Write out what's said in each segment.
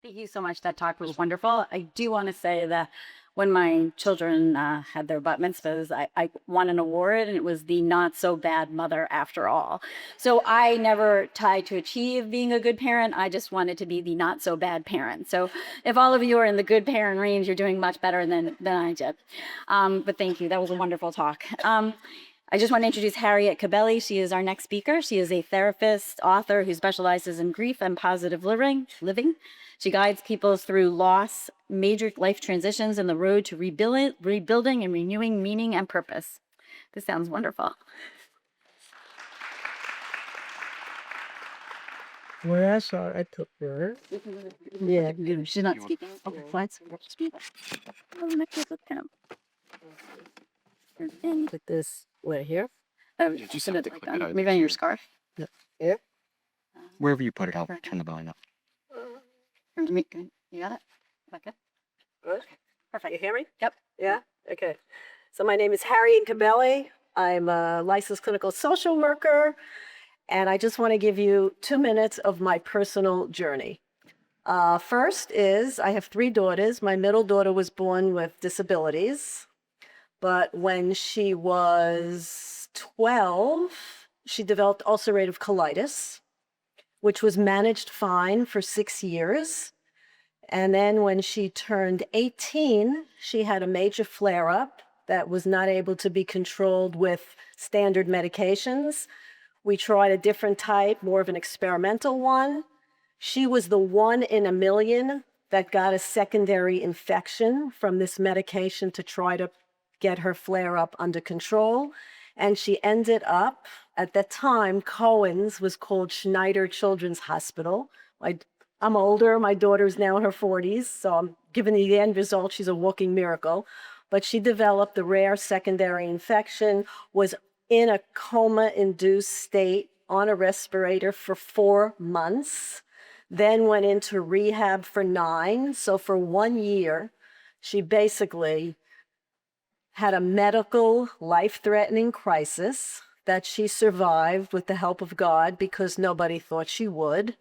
Thank you so much. That talk was wonderful. I do want to say that when my children had their bat mitzvahs, I won an award, and it was the not so bad mother after all. So I never tried to achieve being a good parent. I just wanted to be the not so bad parent. So if all of you are in the good parent range, you're doing much better than I did. But thank you. That was a wonderful talk. I just want to introduce Harriet Cabelli. She is our next speaker. She is a therapist, author who specializes in grief and positive living. She guides people through loss, major life transitions, and the road to rebuilding and renewing meaning and purpose. This sounds wonderful. Where I saw it, I took her. Yeah, she's not speaking. Okay, slides. Put this where here? Oh, you send it like that. Maybe on your scarf. Here? Wherever you put it, I'll turn the volume up. You got it? Okay. Good. Perfect. You hear me? Yep. Yeah? Okay. So my name is Harriet Cabelli. I'm a licensed clinical social worker, and I just want to give you 2 minutes of my personal journey. First is I have 3 daughters. My middle daughter was born with disabilities, but when she was 12, she developed ulcerative colitis, which was managed fine for 6 years. And then when she turned 18, she had a major flare-up that was not able to be controlled with standard medications. We tried a different type, more of an experimental one. She was the 1 in a million that got a secondary infection from this medication to try to get her flare-up under control. And she ended up, at that time, Cohen's was called Schneider Children's Hospital. I'm older, my daughter's now in her 40s, so I'm giving you the end result. She's a walking miracle. But she developed the rare secondary infection, was in a coma-induced state on a respirator for 4 months, then went into rehab for 9. So for 1 year, she basically had a medical life-threatening crisis that she survived with the help of God because nobody thought she would.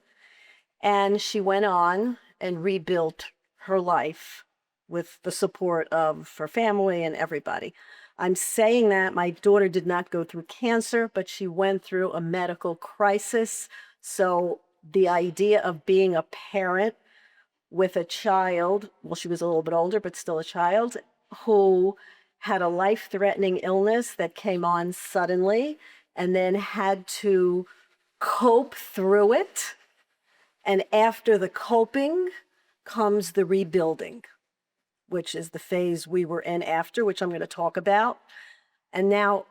And she went on and rebuilt her life with the support of her family and everybody. I'm saying that my daughter did not go through cancer, but she went through a medical crisis. So the idea of being a parent with a child, well, she was a little bit older, but still a child, who had a life-threatening illness that came on suddenly and then had to cope through it. And after the coping comes the rebuilding, which is the phase we were in after, which I'm going to talk about. And now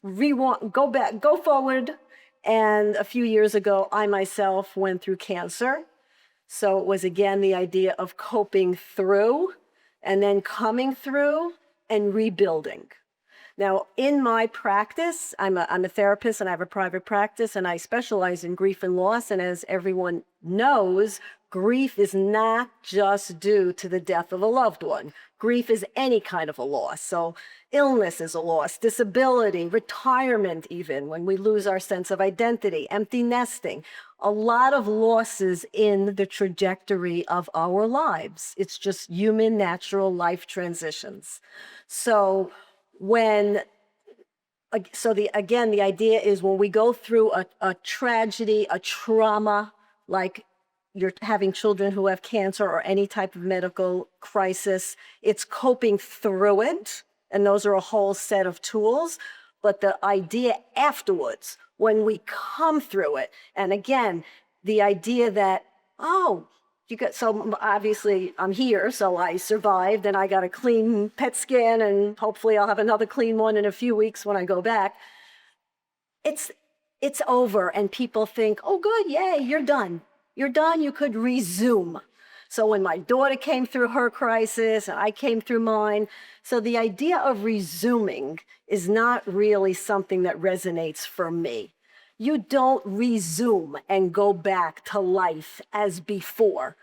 go forward. And a few years ago, I myself went through cancer. So it was again the idea of coping through and then coming through and rebuilding. Now, in my practice, I'm a therapist and I have a private practice and I specialize in grief and loss. And as everyone knows, grief is not just due to the death of a loved one. Grief is any kind of a loss. So illness is a loss, disability, retirement even, when we lose our sense of identity, empty nesting, a lot of losses in the trajectory of our lives. It's just human, natural life transitions. So the idea is when we go through a tragedy, a trauma, like you're having children who have cancer or any type of medical crisis, it's coping through it. And those are a whole set of tools. But the idea afterwards, when we come through it, and again, the idea that, so obviously I'm here, so I survived and I got a clean PET scan and hopefully I'll have another clean one in a few weeks when I go back. It's over and people think, oh good, yay, you're done. You're done, you could resume. So when my daughter came through her crisis and I came through mine, so the idea of resuming is not really something that resonates for me. You don't resume and go back to life as before.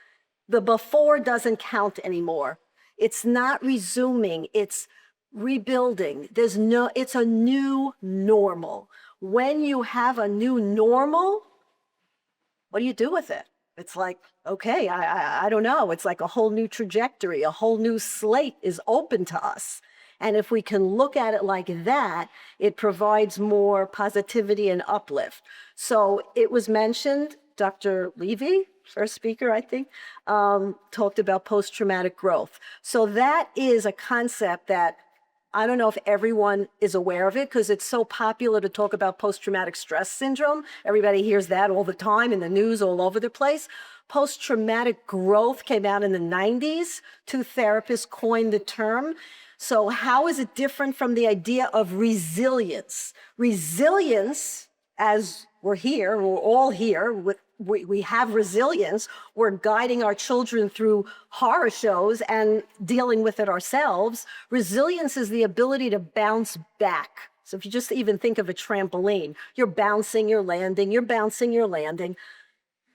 The before doesn't count anymore. It's not resuming, it's rebuilding. It's a new normal. When you have a new normal, what do you do with it? It's like, okay, I don't know. It's like a whole new trajectory, a whole new slate is open to us. And if we can look at it like that, it provides more positivity and uplift. So it was mentioned, Dr. Levy, first speaker, I think, talked about post-traumatic growth. So that is a concept that I don't know if everyone is aware of it because it's so popular to talk about post-traumatic stress syndrome. Everybody hears that all the time in the news all over the place. Post-traumatic growth came out in the 90s. Two therapists coined the term. So how is it different from the idea of resilience? Resilience, as we're here, we're all here, we have resilience. We're guiding our children through horror shows and dealing with it ourselves. Resilience is the ability to bounce back. So if you just even think of a trampoline, you're bouncing, you're landing, you're bouncing, you're landing.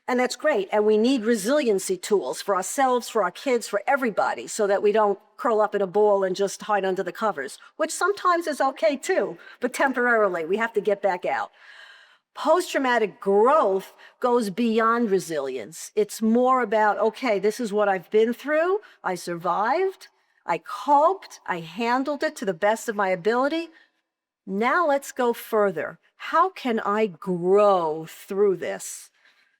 And that's great. And we need resiliency tools for ourselves, for our kids, for everybody, so that we don't curl up in a ball and just hide under the covers, which sometimes is okay too, but temporarily, we have to get back out. Post-traumatic growth goes beyond resilience. It's more about, okay, this is what I've been through. I survived. I coped. I handled it to the best of my ability. Now let's go further. How can I grow through this?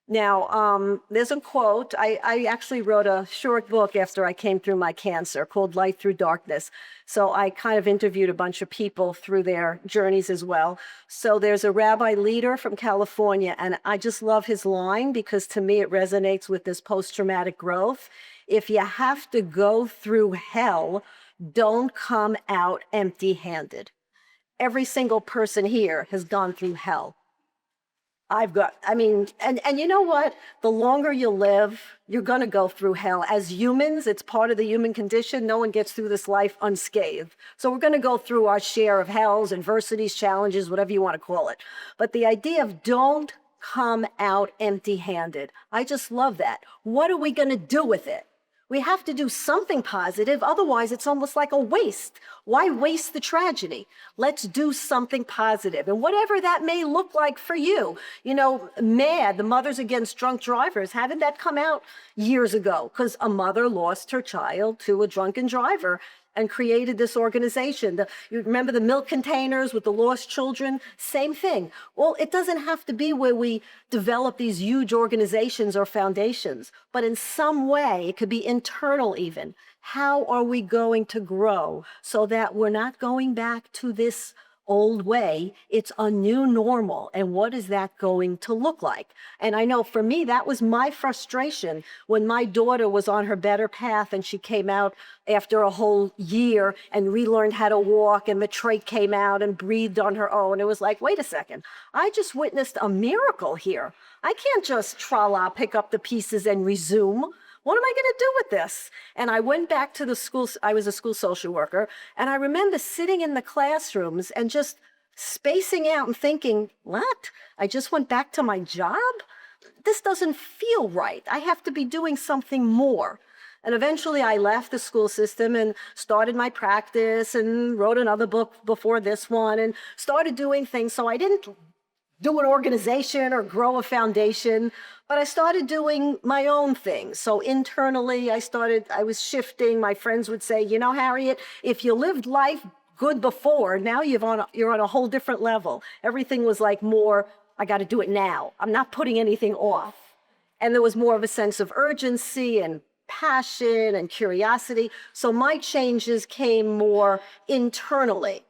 Now, there's a quote. I actually wrote a short book after I came through my cancer called Light Through Darkness. So I kind of interviewed a bunch of people through their journeys as well. So there's a rabbi leader from California, and I just love his line because to me it resonates with this post-traumatic growth. If you have to go through hell, don't come out empty-handed. Every single person here has gone through hell. And you know what? The longer you live, you're going to go through hell. As humans, it's part of the human condition. No one gets through this life unscathed. So we're going to go through our share of hells, adversities, challenges, whatever you want to call it. But the idea of don't come out empty-handed, I just love that. What are we going to do with it? We have to do something positive. Otherwise, it's almost like a waste. Why waste the tragedy? Let's do something positive. And whatever that may look like for you. You know, MAD, the Mothers Against Drunk Drivers, how did that come out years ago? Because a mother lost her child to a drunken driver and created this organization. You remember the milk containers with the lost children? Same thing. Well, it doesn't have to be where we develop these huge organizations or foundations, but in some way, it could be internal even. How are we going to grow so that we're not going back to this old way? It's a new normal. And what is that going to look like? And I know for me, that was my frustration when my daughter was on her better path and she came out after a whole year and relearned how to walk and Matrake came out and breathed on her own. It was like, wait a second, I just witnessed a miracle here. I can't just tra-la, pick up the pieces and resume. What am I going to do with this? And I went back to the school. I was a school social worker. And I remember sitting in the classrooms and just spacing out and thinking, what? I just went back to my job? This doesn't feel right. I have to be doing something more. And eventually I left the school system and started my practice and wrote another book before this one and started doing things. So I didn't do an organization or grow a foundation, but I started doing my own thing. So internally, I was shifting. My friends would say, you know, Harriet, if you lived life good before, now you're on a whole different level. Everything was like more, I got to do it now. I'm not putting anything off. And there was more of a sense of urgency and passion and curiosity. So my changes came more internally.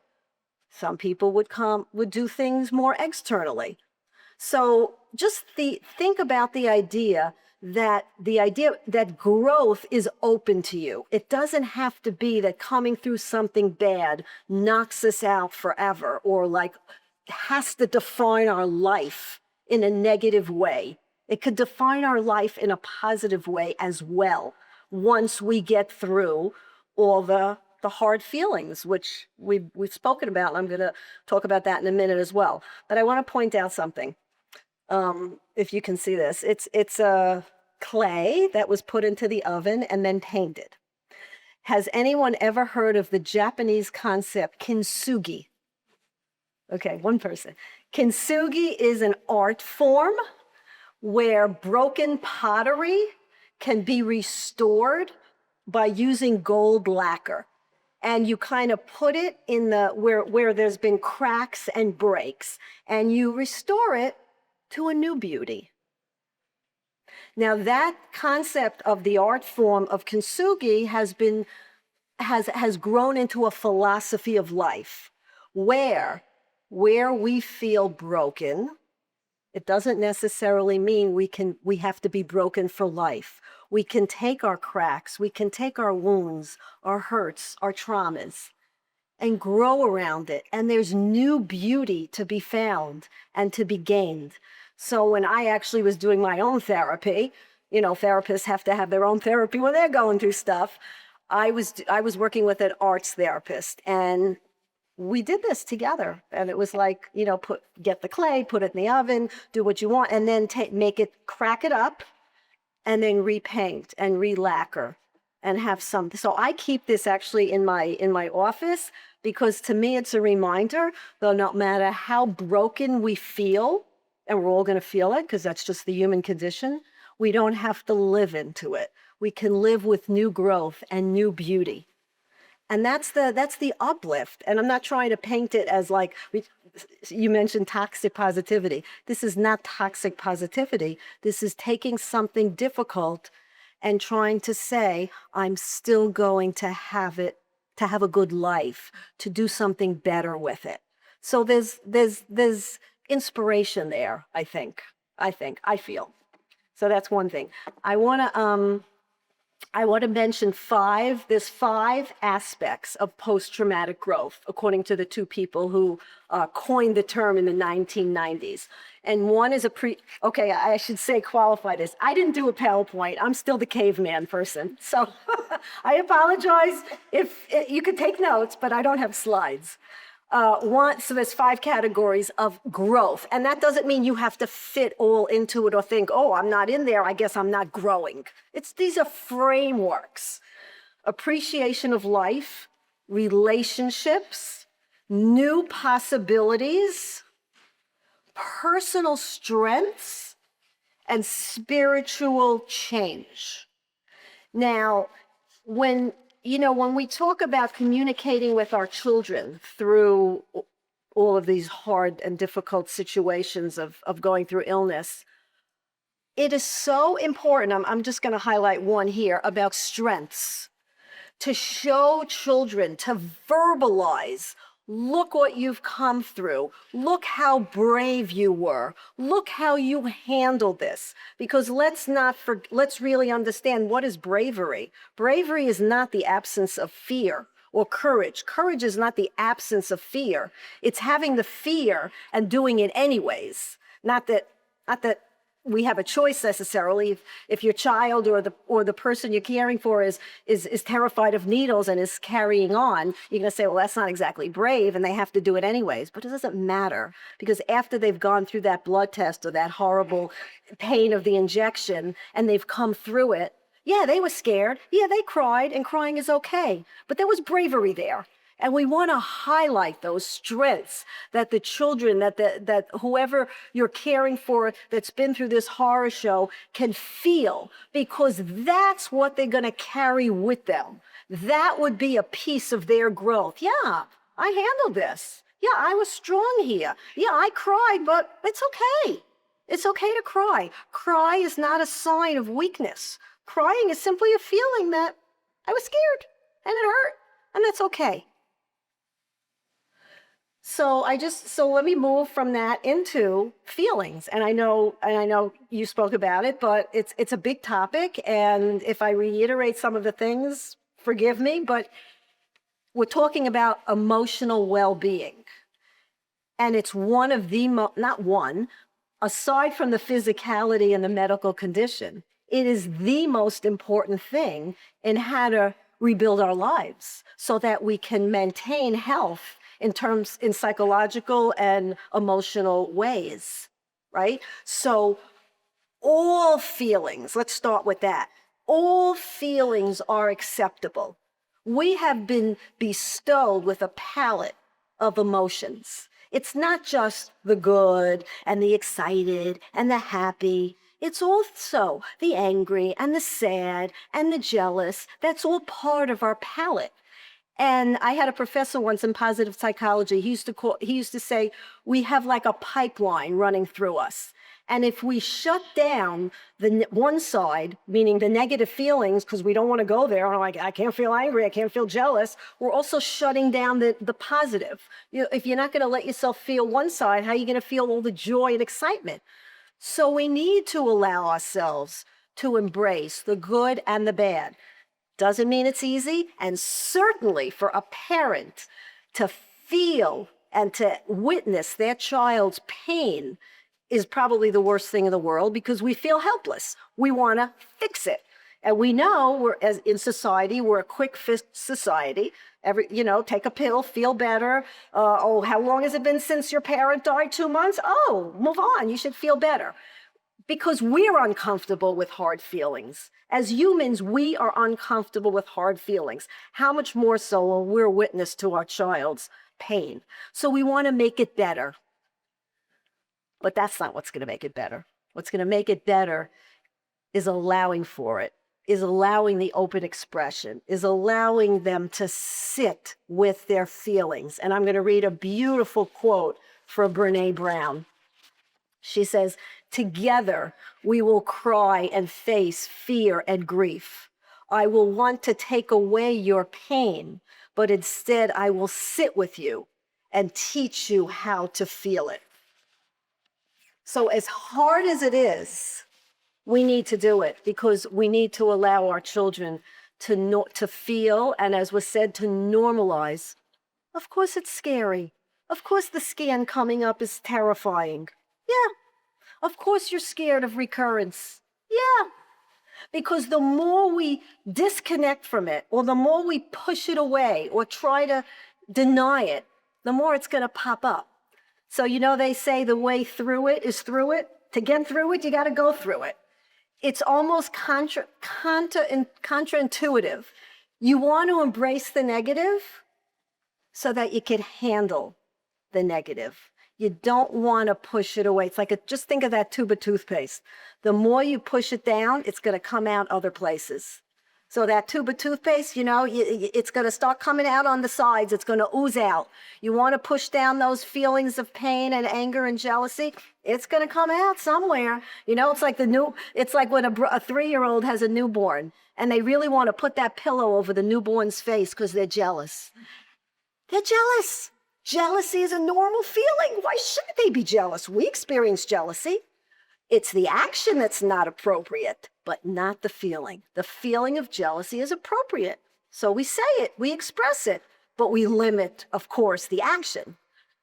Some people would do things more externally. So just think about the idea that growth is open to you. It doesn't have to be that coming through something bad knocks us out forever or like has to define our life in a negative way. It could define our life in a positive way as well once we get through all the hard feelings, which we've spoken about, and I'm going to talk about that in a minute as well. But I want to point out something. If you can see this, it's a clay that was put into the oven and then painted. Has anyone ever heard of the Japanese concept kintsugi? Okay, one person. Kintsugi is an art form where broken pottery can be restored by using gold lacquer. And you kind of put it in the where there's been cracks and breaks, and you restore it to a new beauty. Now that concept of the art form of kintsugi has grown into a philosophy of life where we feel broken. It doesn't necessarily mean we have to be broken for life. We can take our cracks, we can take our wounds, our hurts, our traumas, and grow around it. And there's new beauty to be found and to be gained. So when I actually was doing my own therapy, therapists have to have their own therapy when they're going through stuff. I was working with an arts therapist, and we did this together. And it was like, get the clay, put it in the oven, do what you want, and then crack it up, and then repaint and re-lacquer and have something. So I keep this actually in my office, because to me it's a reminder that no matter how broken we feel, and we're all going to feel it because that's just the human condition, we don't have to live into it. We can live with new growth and new beauty. And that's the uplift. And I'm not trying to paint it as like, you mentioned toxic positivity. This is not toxic positivity. This is taking something difficult and trying to say, I'm still going to have a good life, to do something better with it. So there's inspiration there, I feel. So that's one thing. I want to mention there's 5 aspects of post-traumatic growth, according to the 2 people who coined the term in the 1990s. And one is I should say qualify this. I didn't do a PowerPoint. I'm still the caveman person. So I apologize if you could take notes, but I don't have slides. So there's 5 categories of growth. And that doesn't mean you have to fit all into it or think, oh, I'm not in there, I guess I'm not growing. These are frameworks. Appreciation of life, relationships, new possibilities, personal strengths, and spiritual change. Now, when we talk about communicating with our children through all of these hard and difficult situations of going through illness, it is so important. I'm just going to highlight one here about strengths. To show children, to verbalize, look what you've come through. Look how brave you were. Look how you handled this. Because let's really understand, what is bravery. Bravery is not the absence of fear or courage. Courage is not the absence of fear. It's having the fear and doing it anyways. Not that we have a choice necessarily. If your child or the person you're caring for is terrified of needles and is carrying on, you're going to say, well, that's not exactly brave, and they have to do it anyways. But it doesn't matter, because after they've gone through that blood test or that horrible pain of the injection and they've come through it, yeah, they were scared. Yeah, they cried, and crying is okay. But there was bravery there. And we want to highlight those strengths that the children, that whoever you're caring for that's been through this horror show can feel, because that's what they're going to carry with them. That would be a piece of their growth. Yeah, I handled this. Yeah, I was strong here. Yeah, I cried, but it's okay. It's okay to cry. Cry is not a sign of weakness. Crying is simply a feeling that I was scared and it hurt, and that's okay. So let me move from that into feelings. And I know you spoke about it, but it's a big topic. And if I reiterate some of the things, forgive me, but we're talking about emotional well-being. And it's one of the, not one, aside from the physicality and the medical condition, it is the most important thing in how to rebuild our lives so that we can maintain health in psychological and emotional ways, right? So all feelings, let's start with that. All feelings are acceptable. We have been bestowed with a palette of emotions. It's not just the good and the excited and the happy. It's also the angry and the sad and the jealous. That's all part of our palette. And I had a professor once in positive psychology. He used to say, we have like a pipeline running through us. And if we shut down one side, meaning the negative feelings, because we don't want to go there, I'm like, I can't feel angry, I can't feel jealous, we're also shutting down the positive. If you're not going to let yourself feel one side, how are you going to feel all the joy and excitement? So we need to allow ourselves to embrace the good and the bad. Doesn't mean it's easy, and certainly for a parent to feel and to witness their child's pain is probably the worst thing in the world, because we feel helpless. We want to fix it. And we know in society, we're a quick fix society. Take a pill, feel better. How long has it been since your parent died? 2 months? Oh, move on. You should feel better. Because we're uncomfortable with hard feelings. As humans, we are uncomfortable with hard feelings. How much more so when we're witness to our child's pain? So we want to make it better. But that's not what's going to make it better. What's going to make it better is allowing for it, is allowing the open expression, is allowing them to sit with their feelings. And I'm going to read a beautiful quote from Brené Brown. She says, "Together we will cry and face fear and grief. I will want to take away your pain, but instead I will sit with you and teach you how to feel it." So as hard as it is, we need to do it, because we need to allow our children to feel, and as was said, to normalize. Of course it's scary. Of course the scan coming up is terrifying. Yeah. Of course you're scared of recurrence. Yeah. Because the more we disconnect from it, or the more we push it away or try to deny it, the more it's going to pop up. So, they say the way through it is through it. To get through it, you got to go through it. It's almost counterintuitive. You want to embrace the negative so that you can handle the negative. You don't want to push it away. It's like, just think of that tube of toothpaste. The more you push it down, it's going to come out other places. So that tube of toothpaste, it's going to start coming out on the sides. It's going to ooze out. You want to push down those feelings of pain and anger and jealousy. It's going to come out somewhere. It's like when a 3-year-old has a newborn and they really want to put that pillow over the newborn's face because they're jealous. They're jealous. Jealousy is a normal feeling. Why shouldn't they be jealous? We experience jealousy. It's the action that's not appropriate, but not the feeling. The feeling of jealousy is appropriate. So we say it, we express it, but we limit, of course, the action.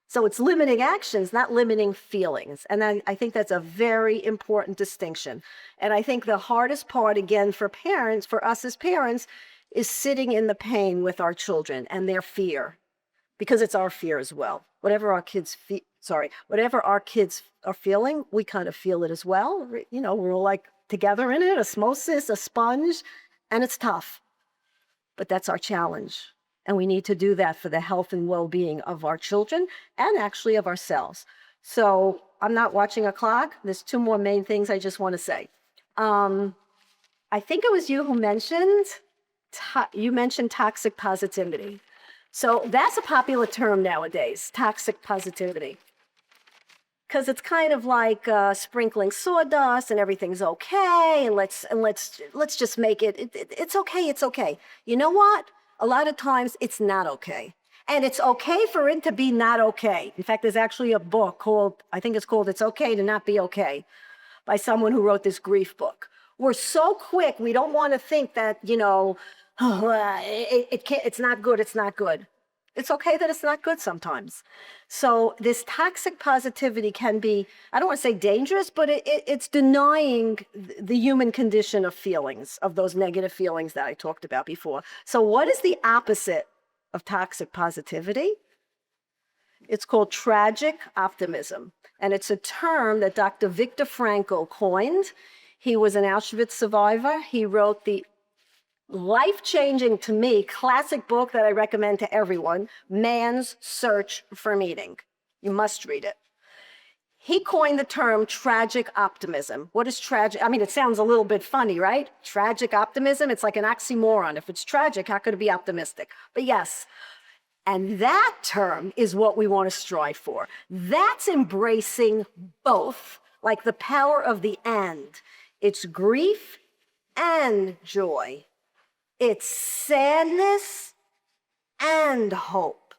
So it's limiting actions, not limiting feelings. And I think that's a very important distinction. And I think the hardest part, again, for us as parents, is sitting in the pain with our children and their fear, because it's our fear as well. Whatever our kids are feeling, we kind of feel it as well. We're all like together in it, osmosis, a sponge, and it's tough. But that's our challenge. And we need to do that for the health and well-being of our children and actually of ourselves. So I'm not watching a clock. There's 2 more main things I just want to say. I think it was you who mentioned toxic positivity. So that's a popular term nowadays, toxic positivity. Because it's kind of like sprinkling sawdust and everything's okay, and let's just make it's okay. You know what? A lot of times it's not okay. And it's okay for it to be not okay. In fact, there's actually a book called It's Okay to Not Be Okay, by someone who wrote this grief book. We're so quick, we don't want to think that, it's not good, it's not good. It's okay that it's not good sometimes. So this toxic positivity can be, I don't want to say dangerous, but it's denying the human condition of feelings, of those negative feelings that I talked about before. So what is the opposite of toxic positivity? It's called tragic optimism. And it's a term that Dr. Viktor Frankl coined. He was an Auschwitz survivor. He wrote the life-changing, to me, classic book that I recommend to everyone, Man's Search for Meaning. You must read it. He coined the term tragic optimism. What is tragic? I mean, it sounds a little bit funny, right? Tragic optimism, it's like an oxymoron. If it's tragic, how could it be optimistic? But yes, and that term is what we want to strive for. That's embracing both, like the power of the and. It's grief and joy. It's sadness and hope.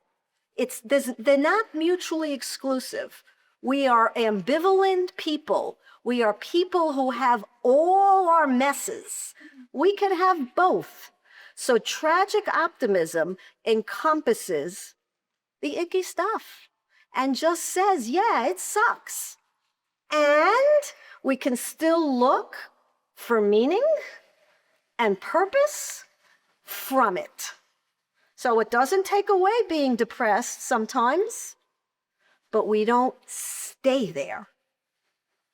They're not mutually exclusive. We are ambivalent people. We are people who have all our messes. We can have both. So tragic optimism encompasses the icky stuff and just says, yeah, it sucks. And we can still look for meaning and purpose from it. So it doesn't take away being depressed sometimes, but we don't stay there.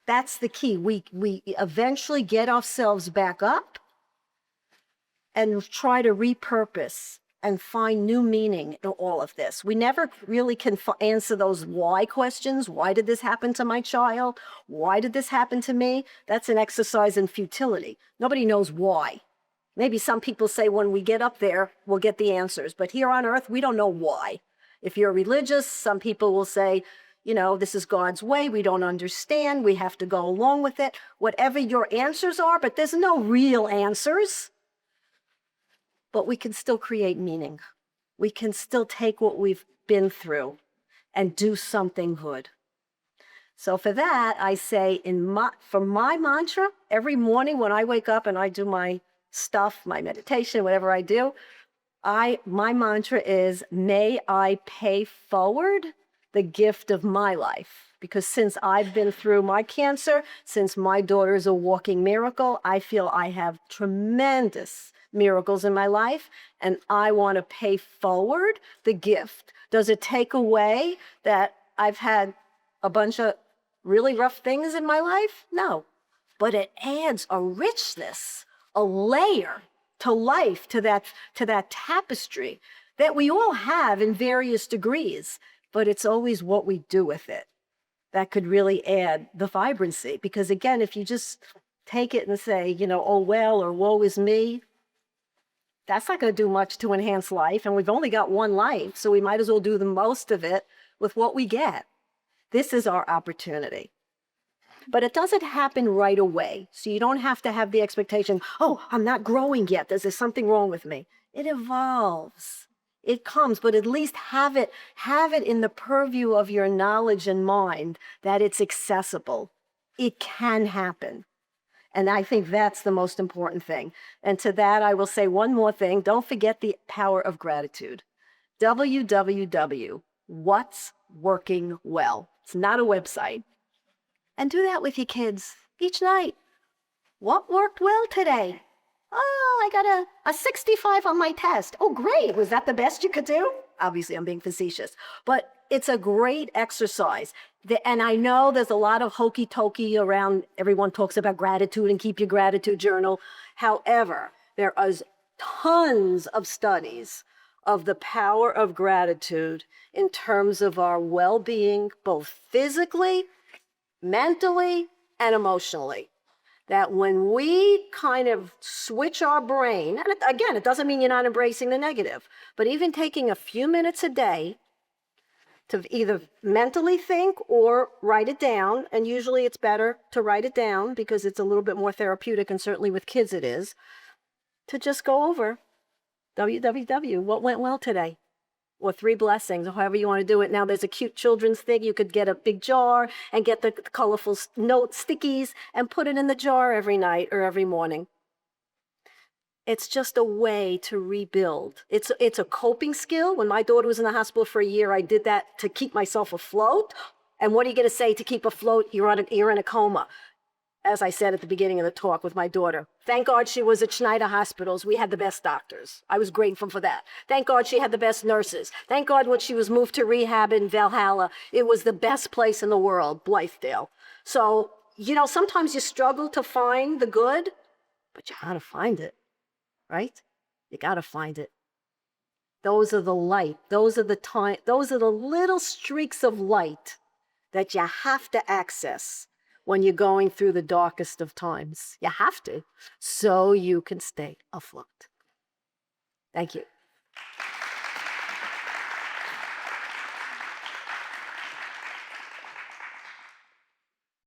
That's the key. We eventually get ourselves back up and try to repurpose and find new meaning in all of this. We never really can answer those why questions. Why did this happen to my child? Why did this happen to me? That's an exercise in futility. Nobody knows why. Maybe some people say when we get up there, we'll get the answers. But here on earth, we don't know why. If you're religious, some people will say, you know, this is God's way. We don't understand. We have to go along with it. Whatever your answers are, but there's no real answers. But we can still create meaning. We can still take what we've been through and do something good. So for that, I say for my mantra, every morning when I wake up and I do my stuff, my meditation, whatever I do, my mantra is, may I pay forward the gift of my life. Because since I've been through my cancer, since my daughter is a walking miracle, I feel I have tremendous miracles in my life, and I want to pay forward the gift. Does it take away that I've had a bunch of really rough things in my life? No. But it adds a richness, a layer to life, to that tapestry that we all have in various degrees, but it's always what we do with it that could really add the vibrancy. Because again, if you just take it and say, you know, oh well, or woe is me, that's not going to do much to enhance life. And we've only got one life, so we might as well do the most of it with what we get. This is our opportunity. But it doesn't happen right away. So you don't have to have the expectation, oh, I'm not growing yet. There's something wrong with me. It evolves. It comes, but at least have it in the purview of your knowledge and mind that it's accessible. It can happen. And I think that's the most important thing. And to that, I will say one more thing. Don't forget the power of gratitude. www. What's working well. It's not a website. And do that with your kids each night. What worked well today? Oh, I got a 65 on my test. Oh, great. Was that the best you could do? Obviously, I'm being facetious. But it's a great exercise. And I know there's a lot of hokey-tokey around. Everyone talks about gratitude and keep your gratitude journal. However, there is tons of studies of the power of gratitude in terms of our well-being, both physically, mentally, and emotionally. That when we kind of switch our brain, and again, it doesn't mean you're not embracing the negative, but even taking a few minutes a day to either mentally think or write it down, and usually it's better to write it down because it's a little bit more therapeutic, and certainly with kids it is, to just go over www, what went well today? Or 3 blessings, or however you want to do it. Now there's a cute children's thing. You could get a big jar and get the colorful note stickies and put it in the jar every night or every morning. It's just a way to rebuild. It's a coping skill. When my daughter was in the hospital for a year, I did that to keep myself afloat. And what are you going to say to keep afloat? You're in a coma. As I said at the beginning of the talk with my daughter, thank God she was at Schneider Hospitals. We had the best doctors. I was grateful for that. Thank God she had the best nurses. Thank God when she was moved to rehab in Valhalla, it was the best place in the world, Blythedale. So, you know, sometimes you struggle to find the good, but you gotta find it, right? You gotta find it. Those are the light. Those are the little streaks of light that you have to access when you're going through the darkest of times. You have to, so you can stay afloat. Thank you.